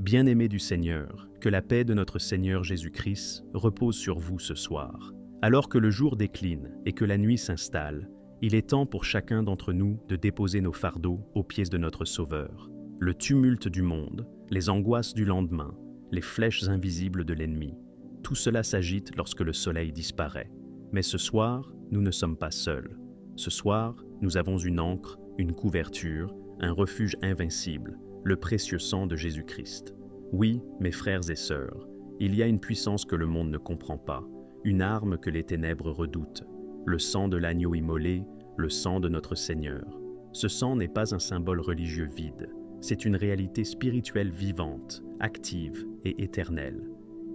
Bien-aimés du Seigneur, que la paix de notre Seigneur Jésus-Christ repose sur vous ce soir. Alors que le jour décline et que la nuit s'installe, il est temps pour chacun d'entre nous de déposer nos fardeaux aux pieds de notre Sauveur. Le tumulte du monde, les angoisses du lendemain, les flèches invisibles de l'ennemi, tout cela s'agite lorsque le soleil disparaît. Mais ce soir, nous ne sommes pas seuls. Ce soir, nous avons une ancre, une couverture, un refuge invincible, le précieux sang de Jésus-Christ. Oui, mes frères et sœurs, il y a une puissance que le monde ne comprend pas, une arme que les ténèbres redoutent, le sang de l'agneau immolé, le sang de notre Seigneur. Ce sang n'est pas un symbole religieux vide, c'est une réalité spirituelle vivante, active et éternelle.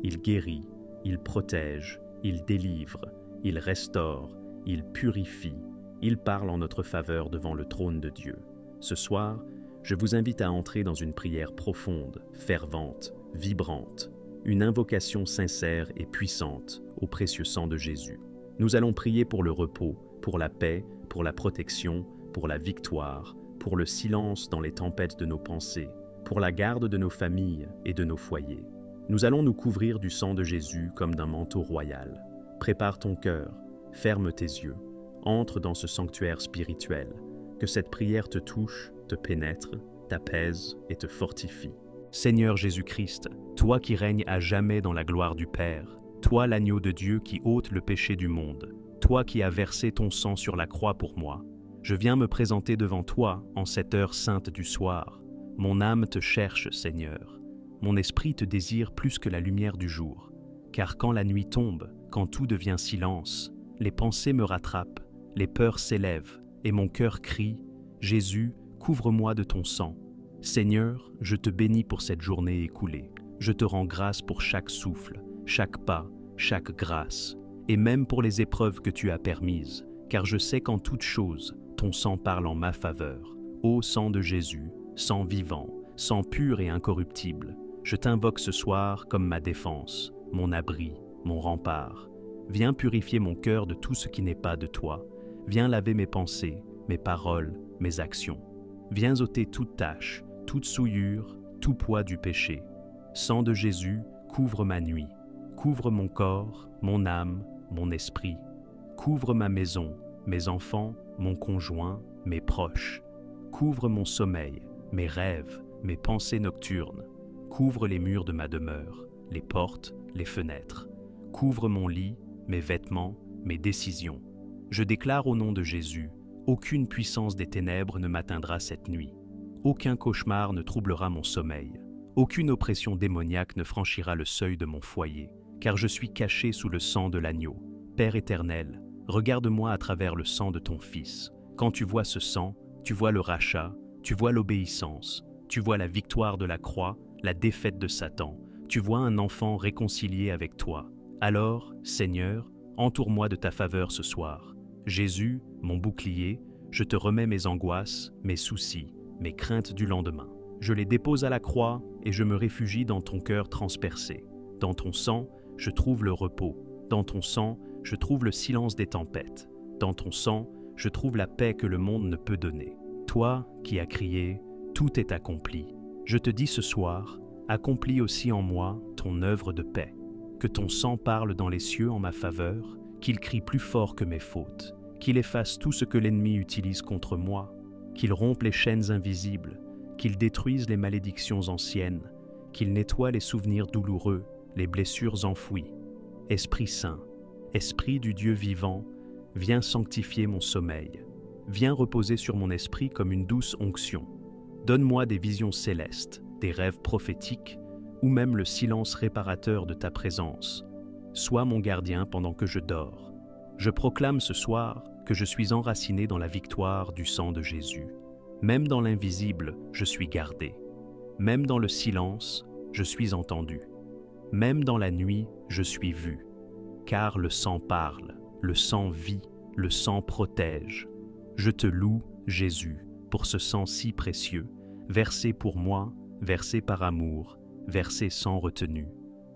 Il guérit, il protège, il délivre, il restaure, il purifie, il parle en notre faveur devant le trône de Dieu. Ce soir, je vous invite à entrer dans une prière profonde, fervente, vibrante, une invocation sincère et puissante au précieux sang de Jésus. Nous allons prier pour le repos, pour la paix, pour la protection, pour la victoire, pour le silence dans les tempêtes de nos pensées, pour la garde de nos familles et de nos foyers. Nous allons nous couvrir du sang de Jésus comme d'un manteau royal. Prépare ton cœur, ferme tes yeux, entre dans ce sanctuaire spirituel, que cette prière te touche, te pénètre, t'apaise et te fortifie. Seigneur Jésus-Christ, toi qui règnes à jamais dans la gloire du Père, toi l'agneau de Dieu qui ôte le péché du monde, toi qui as versé ton sang sur la croix pour moi, je viens me présenter devant toi en cette heure sainte du soir. Mon âme te cherche, Seigneur. Mon esprit te désire plus que la lumière du jour. Car quand la nuit tombe, quand tout devient silence, les pensées me rattrapent, les peurs s'élèvent, et mon cœur crie « Jésus, couvre-moi de ton sang. » Seigneur, je te bénis pour cette journée écoulée. Je te rends grâce pour chaque souffle, chaque pas, chaque grâce, et même pour les épreuves que tu as permises, car je sais qu'en toute chose, ton sang parle en ma faveur. Ô sang de Jésus, sang vivant, sang pur et incorruptible, je t'invoque ce soir comme ma défense, mon abri, mon rempart. Viens purifier mon cœur de tout ce qui n'est pas de toi. Viens laver mes pensées, mes paroles, mes actions. Viens ôter toute tache, toute souillure, tout poids du péché. Sang de Jésus, couvre ma nuit, couvre mon corps, mon âme, mon esprit. Couvre ma maison, mes enfants, mon conjoint, mes proches. Couvre mon sommeil, mes rêves, mes pensées nocturnes. Couvre les murs de ma demeure, les portes, les fenêtres. Couvre mon lit, mes vêtements, mes décisions. Je déclare au nom de Jésus, aucune puissance des ténèbres ne m'atteindra cette nuit. Aucun cauchemar ne troublera mon sommeil. Aucune oppression démoniaque ne franchira le seuil de mon foyer, car je suis caché sous le sang de l'agneau. Père éternel, regarde-moi à travers le sang de ton Fils. Quand tu vois ce sang, tu vois le rachat, tu vois l'obéissance, tu vois la victoire de la croix, la défaite de Satan, tu vois un enfant réconcilié avec toi. Alors, Seigneur, entoure-moi de ta faveur ce soir. Jésus, mon bouclier, je te remets mes angoisses, mes soucis, mes craintes du lendemain. Je les dépose à la croix et je me réfugie dans ton cœur transpercé. Dans ton sang, je trouve le repos. Dans ton sang, je trouve le silence des tempêtes. Dans ton sang, je trouve la paix que le monde ne peut donner. Toi qui as crié, tout est accompli. Je te dis ce soir, accomplis aussi en moi ton œuvre de paix. Que ton sang parle dans les cieux en ma faveur, qu'il crie plus fort que mes fautes, qu'il efface tout ce que l'ennemi utilise contre moi, qu'il rompe les chaînes invisibles, qu'il détruise les malédictions anciennes, qu'il nettoie les souvenirs douloureux, les blessures enfouies. Esprit Saint, Esprit du Dieu vivant, viens sanctifier mon sommeil. Viens reposer sur mon esprit comme une douce onction. Donne-moi des visions célestes, des rêves prophétiques, ou même le silence réparateur de ta présence. Sois mon gardien pendant que je dors. Je proclame ce soir que je suis enraciné dans la victoire du sang de Jésus. Même dans l'invisible, je suis gardé. Même dans le silence, je suis entendu. Même dans la nuit, je suis vu. Car le sang parle, le sang vit, le sang protège. Je te loue, Jésus, pour ce sang si précieux, versé pour moi, versé par amour, versé sans retenue.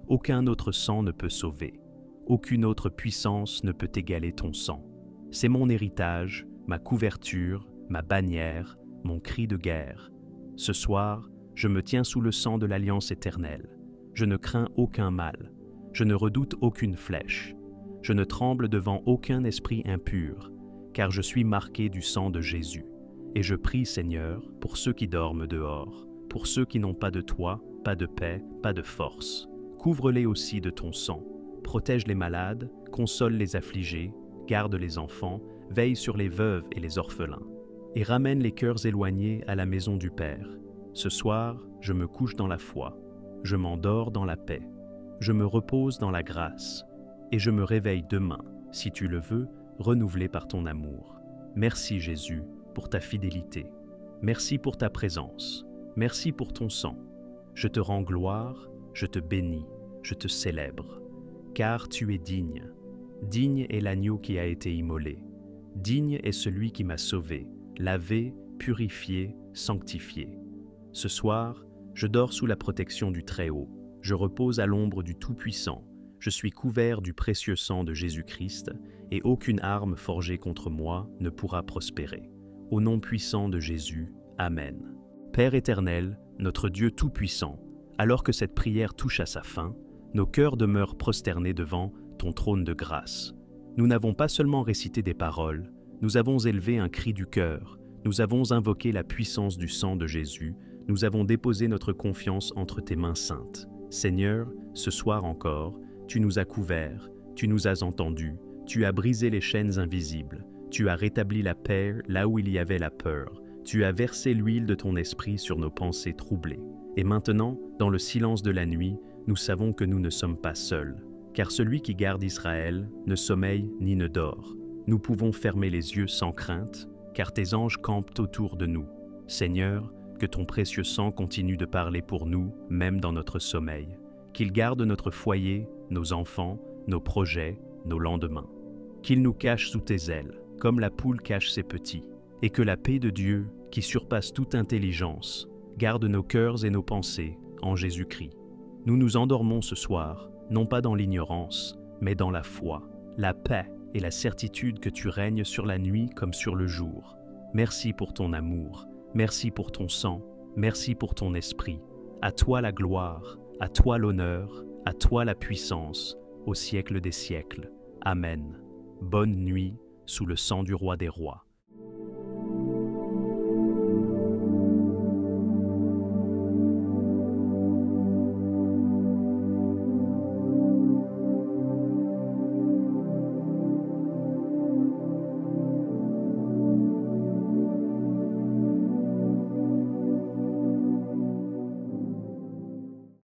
Aucun autre sang ne peut sauver. Aucune autre puissance ne peut égaler ton sang. C'est mon héritage, ma couverture, ma bannière, mon cri de guerre. Ce soir, Je me tiens sous le sang de l'alliance éternelle. Je ne crains aucun mal. Je ne redoute aucune flèche. Je ne tremble devant aucun esprit impur, car je suis marqué du sang de Jésus. Et je prie, Seigneur, pour ceux qui dorment dehors, pour ceux qui n'ont pas de toi, pas de paix, pas de force. Couvre-les aussi de ton sang. Protège les malades, console les affligés, garde les enfants, veille sur les veuves et les orphelins. Et ramène les cœurs éloignés à la maison du Père. Ce soir, je me couche dans la foi, je m'endors dans la paix, je me repose dans la grâce, et je me réveille demain, si tu le veux, renouvelé par ton amour. Merci Jésus pour ta fidélité. Merci pour ta présence. Merci pour ton sang. Je te rends gloire, je te bénis, je te célèbre. Car tu es digne. Digne est l'agneau qui a été immolé. Digne est celui qui m'a sauvé, lavé, purifié, sanctifié. Ce soir, je dors sous la protection du Très-Haut. Je repose à l'ombre du Tout-Puissant. Je suis couvert du précieux sang de Jésus-Christ, et aucune arme forgée contre moi ne pourra prospérer. Au nom puissant de Jésus, Amen. Père éternel, notre Dieu Tout-Puissant, alors que cette prière touche à sa fin, nos cœurs demeurent prosternés devant ton trône de grâce. Nous n'avons pas seulement récité des paroles, nous avons élevé un cri du cœur, nous avons invoqué la puissance du sang de Jésus, nous avons déposé notre confiance entre tes mains saintes. Seigneur, ce soir encore, tu nous as couverts, tu nous as entendus, tu as brisé les chaînes invisibles, tu as rétabli la paix là où il y avait la peur, tu as versé l'huile de ton esprit sur nos pensées troublées. Et maintenant, dans le silence de la nuit, nous savons que nous ne sommes pas seuls, car celui qui garde Israël ne sommeille ni ne dort. Nous pouvons fermer les yeux sans crainte, car tes anges campent autour de nous. Seigneur, que ton précieux sang continue de parler pour nous, même dans notre sommeil. Qu'il garde notre foyer, nos enfants, nos projets, nos lendemains. Qu'il nous cache sous tes ailes, comme la poule cache ses petits. Et que la paix de Dieu, qui surpasse toute intelligence, garde nos cœurs et nos pensées en Jésus-Christ. Nous nous endormons ce soir, non pas dans l'ignorance, mais dans la foi, la paix et la certitude que tu règnes sur la nuit comme sur le jour. Merci pour ton amour. Merci pour ton sang, merci pour ton esprit. À toi la gloire, à toi l'honneur, à toi la puissance, au siècle des siècles. Amen. Bonne nuit, sous le sang du roi des rois.